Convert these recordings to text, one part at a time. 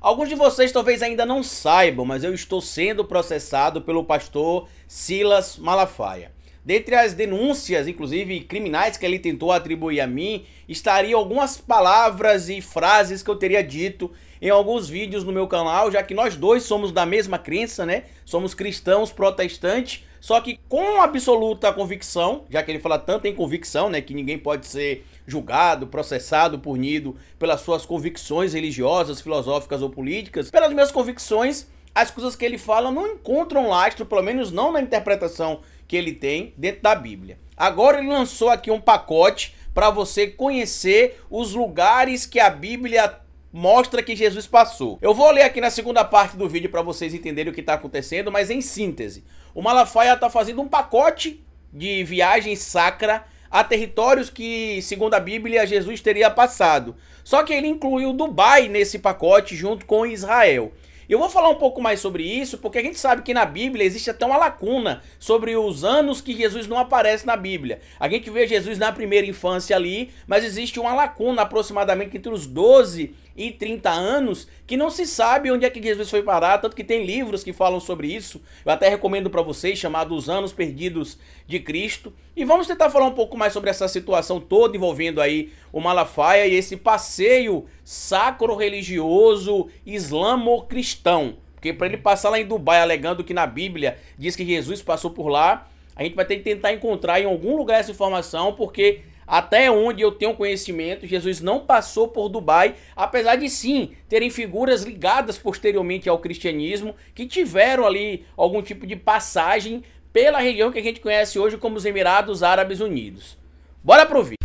Alguns de vocês talvez ainda não saibam, mas eu estou sendo processado pelo pastor Silas Malafaia. Dentre as denúncias, inclusive criminais, que ele tentou atribuir a mim, estariam algumas palavras e frases que eu teria dito em alguns vídeos no meu canal, já que nós dois somos da mesma crença, né? Somos cristãos protestantes, só que com absoluta convicção, já que ele fala tanto em convicção, né? Que ninguém pode ser julgado, processado, punido pelas suas convicções religiosas, filosóficas ou políticas. Pelas minhas convicções, as coisas que ele fala não encontram lastro, pelo menos não na interpretação que ele tem dentro da Bíblia. Agora ele lançou aqui um pacote para você conhecer os lugares que a Bíblia mostra que Jesus passou. Eu vou ler aqui na segunda parte do vídeo para vocês entenderem o que está acontecendo, mas em síntese. O Malafaia está fazendo um pacote de viagem sacra a territórios que, segundo a Bíblia, Jesus teria passado. Só que ele incluiu Dubai nesse pacote junto com Israel. Eu vou falar um pouco mais sobre isso, porque a gente sabe que na Bíblia existe até uma lacuna sobre os anos que Jesus não aparece na Bíblia. A gente vê Jesus na primeira infância ali, mas existe uma lacuna aproximadamente entre os 12 e 30 anos, que não se sabe onde é que Jesus foi parar, tanto que tem livros que falam sobre isso. Eu até recomendo para vocês, chamado Os Anos Perdidos de Cristo. E vamos tentar falar um pouco mais sobre essa situação toda envolvendo aí o Malafaia e esse passeio sacro-religioso islamo-cristão. Porque para ele passar lá em Dubai alegando que na Bíblia diz que Jesus passou por lá, a gente vai ter que tentar encontrar em algum lugar essa informação, porque até onde eu tenho conhecimento, Jesus não passou por Dubai, apesar de sim terem figuras ligadas posteriormente ao cristianismo, que tiveram ali algum tipo de passagem pela região que a gente conhece hoje como os Emirados Árabes Unidos. Bora pro vídeo.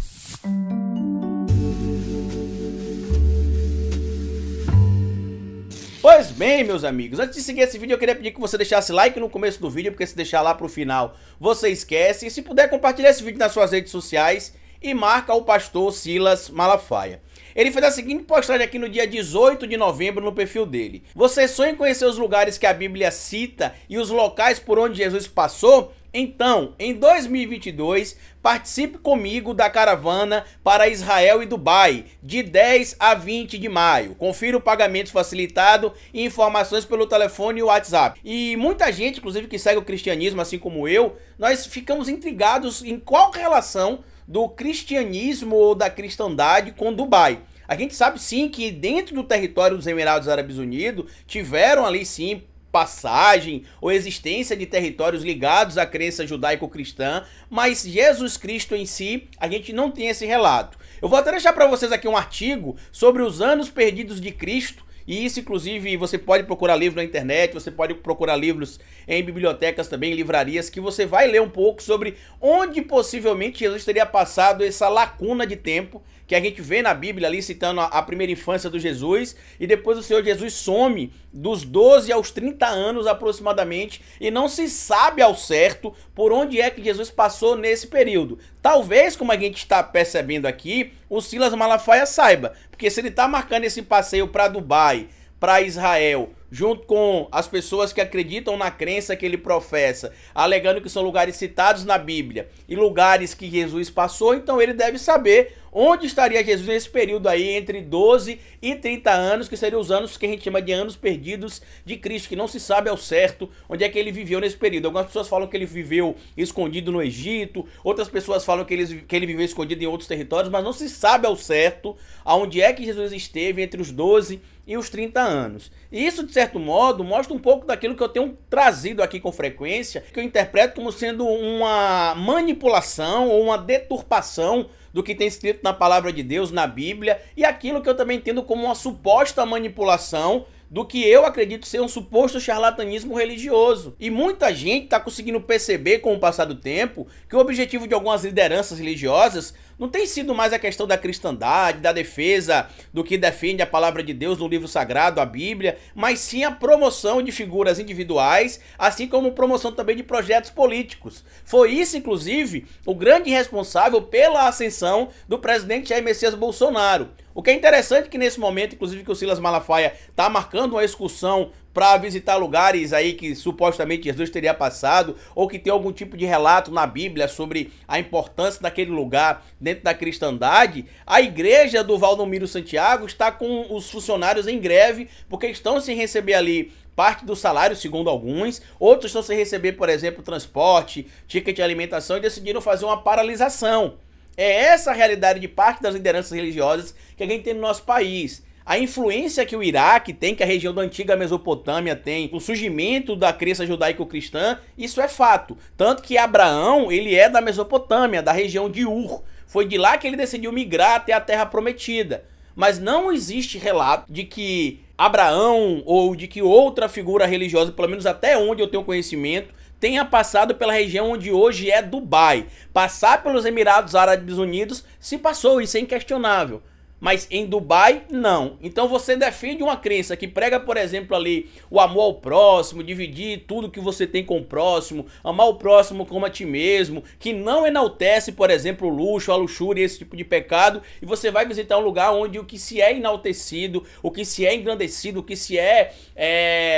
Pois bem, meus amigos, antes de seguir esse vídeo eu queria pedir que você deixasse like no começo do vídeo, porque se deixar lá pro final você esquece. E se puder compartilhar esse vídeo nas suas redes sociais e marca o pastor Silas Malafaia. Ele fez a seguinte postagem aqui no dia 18 de novembro no perfil dele. Você sonha em conhecer os lugares que a Bíblia cita e os locais por onde Jesus passou? Então, em 2022, participe comigo da caravana para Israel e Dubai, de 10 a 20 de maio. Confira o pagamento facilitado e informações pelo telefone e WhatsApp. E muita gente, inclusive que segue o cristianismo, assim como eu, nós ficamos intrigados em qual relação do cristianismo ou da cristandade com Dubai. A gente sabe sim que dentro do território dos Emirados Árabes Unidos tiveram ali sim passagem ou existência de territórios ligados à crença judaico-cristã, mas Jesus Cristo em si, a gente não tem esse relato. Eu vou até deixar para vocês aqui um artigo sobre os anos perdidos de Cristo, e isso inclusive você pode procurar livro na internet, você pode procurar livros em bibliotecas também, em livrarias, que você vai ler um pouco sobre onde possivelmente Jesus teria passado essa lacuna de tempo que a gente vê na Bíblia ali citando a primeira infância do Jesus, e depois o Senhor Jesus some dos 12 aos 30 anos aproximadamente, e não se sabe ao certo por onde é que Jesus passou nesse período. Talvez, como a gente está percebendo aqui, o Silas Malafaia saiba, porque se ele está marcando esse passeio para Dubai, para Israel, junto com as pessoas que acreditam na crença que ele professa, alegando que são lugares citados na Bíblia e lugares que Jesus passou, então ele deve saber onde estaria Jesus nesse período aí entre 12 e 30 anos, que seriam os anos que a gente chama de anos perdidos de Cristo, que não se sabe ao certo onde é que ele viveu nesse período. Algumas pessoas falam que ele viveu escondido no Egito, outras pessoas falam que ele viveu escondido em outros territórios, mas não se sabe ao certo aonde é que Jesus esteve entre os 12 e os 30 anos. E isso, de certo modo, mostra um pouco daquilo que eu tenho trazido aqui com frequência, que eu interpreto como sendo uma manipulação ou uma deturpação do que tem escrito na palavra de Deus, na Bíblia, e aquilo que eu também entendo como uma suposta manipulação do que eu acredito ser um suposto charlatanismo religioso. E muita gente está conseguindo perceber com o passar do tempo que o objetivo de algumas lideranças religiosas não tem sido mais a questão da cristandade, da defesa do que defende a palavra de Deus no livro sagrado, a Bíblia, mas sim a promoção de figuras individuais, assim como promoção também de projetos políticos. Foi isso, inclusive, o grande responsável pela ascensão do presidente Jair Messias Bolsonaro. O que é interessante é que nesse momento, inclusive, que o Silas Malafaia está marcando uma excursão para visitar lugares aí que supostamente Jesus teria passado, ou que tem algum tipo de relato na Bíblia sobre a importância daquele lugar dentro da cristandade, a igreja do Valdomiro Santiago está com os funcionários em greve, porque estão sem receber ali parte do salário, segundo alguns, outros estão sem receber, por exemplo, transporte, ticket de alimentação, e decidiram fazer uma paralisação. É essa a realidade de parte das lideranças religiosas que a gente tem no nosso país. A influência que o Iraque tem, que a região da antiga Mesopotâmia tem, o surgimento da crença judaico-cristã, isso é fato. Tanto que Abraão, ele é da Mesopotâmia, da região de Ur. Foi de lá que ele decidiu migrar até a Terra Prometida. Mas não existe relato de que Abraão ou de que outra figura religiosa, pelo menos até onde eu tenho conhecimento, tenha passado pela região onde hoje é Dubai. Passar pelos Emirados Árabes Unidos se passou, isso é inquestionável. Mas em Dubai, não. Então você defende uma crença que prega, por exemplo, ali o amor ao próximo, dividir tudo que você tem com o próximo, amar o próximo como a ti mesmo, que não enaltece, por exemplo, o luxo, a luxúria, esse tipo de pecado, e você vai visitar um lugar onde o que se é enaltecido, o que se é engrandecido, o que se é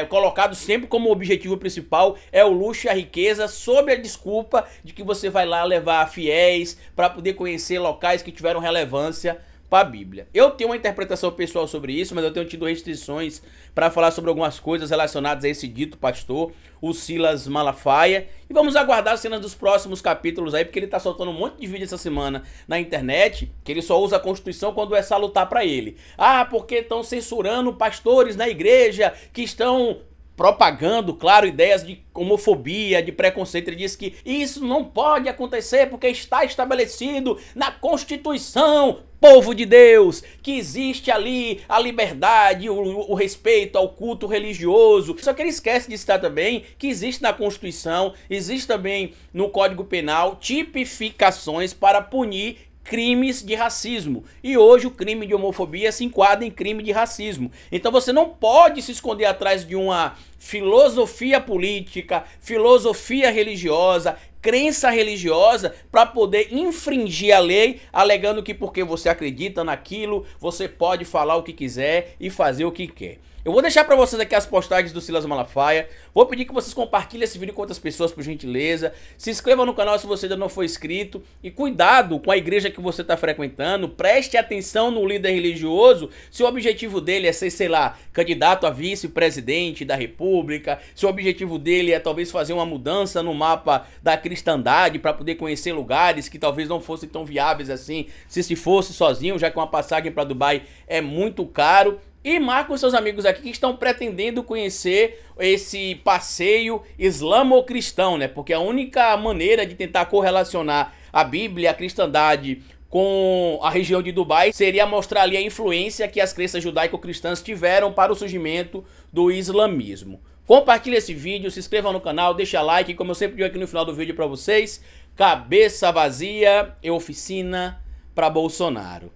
colocado sempre como objetivo principal é o luxo e a riqueza, sob a desculpa de que você vai lá levar fiéis para poder conhecer locais que tiveram relevância para a Bíblia. Eu tenho uma interpretação pessoal sobre isso, mas eu tenho tido restrições para falar sobre algumas coisas relacionadas a esse dito pastor, o Silas Malafaia. E vamos aguardar as cenas dos próximos capítulos aí, porque ele tá soltando um monte de vídeo essa semana na internet, que ele só usa a Constituição quando é salutar para ele. Ah, porque estão censurando pastores na igreja que estão propagando, claro, ideias de homofobia, de preconceito. Ele diz que isso não pode acontecer porque está estabelecido na Constituição, povo de Deus, que existe ali a liberdade, o respeito ao culto religioso. Só que ele esquece de citar também que existe na Constituição, existe também no Código Penal tipificações para punir crimes de racismo. E hoje o crime de homofobia se enquadra em crime de racismo. Então você não pode se esconder atrás de uma filosofia política, filosofia religiosa, crença religiosa para poder infringir a lei, alegando que porque você acredita naquilo, você pode falar o que quiser e fazer o que quer. Eu vou deixar para vocês aqui as postagens do Silas Malafaia. Vou pedir que vocês compartilhem esse vídeo com outras pessoas, por gentileza. Se inscreva no canal se você ainda não for inscrito. E cuidado com a igreja que você está frequentando. Preste atenção no líder religioso. Se o objetivo dele é ser, sei lá, candidato a vice-presidente da república. Se o objetivo dele é talvez fazer uma mudança no mapa da cristandade para poder conhecer lugares que talvez não fossem tão viáveis assim, se fosse sozinho, já que uma passagem para Dubai é muito caro. E marque os seus amigos aqui que estão pretendendo conhecer esse passeio islamo-cristão, né? Porque a única maneira de tentar correlacionar a Bíblia, a cristandade com a região de Dubai seria mostrar ali a influência que as crenças judaico-cristãs tiveram para o surgimento do islamismo. Compartilhe esse vídeo, se inscreva no canal, deixa like, como eu sempre digo aqui no final do vídeo para vocês, cabeça vazia é oficina para Bolsonaro.